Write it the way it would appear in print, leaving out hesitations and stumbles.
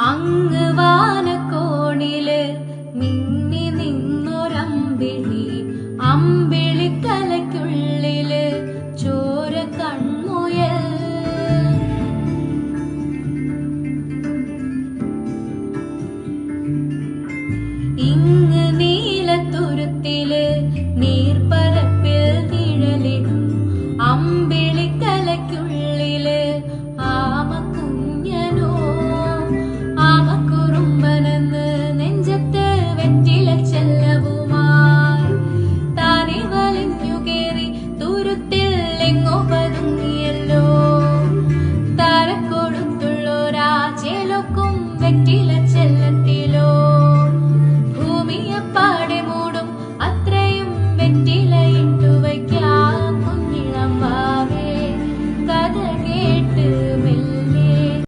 അങ്ങ് വാനക്കോണില് മിന്നി നിന്നൊരമ്പിളി, അമ്പിളിക്കലയ്ക്കുള്ളില് ചോര കൺമുയൽ. ഇങ്ങ് നീലത്തുരുത്തില് നീർപ്പരപ്പിൽ നിഴലിടും അമ്പിളിക്കലയ്ക്കുള്ളില് ആമക്കുഞ്ഞനോ. ആമക്കുറുമ്പനെന്ന് നെഞ്ചത്ത് വെറ്റില ചെല്ലവുമായി താനെ വലിഞ്ഞു കേറി തുരുത്തിൽ എങ്ങോ പതുങ്ങിയല്ലോ. തരക്കൊടുത്തുള്ളോരാ ചേലൊക്കും വെറ്റില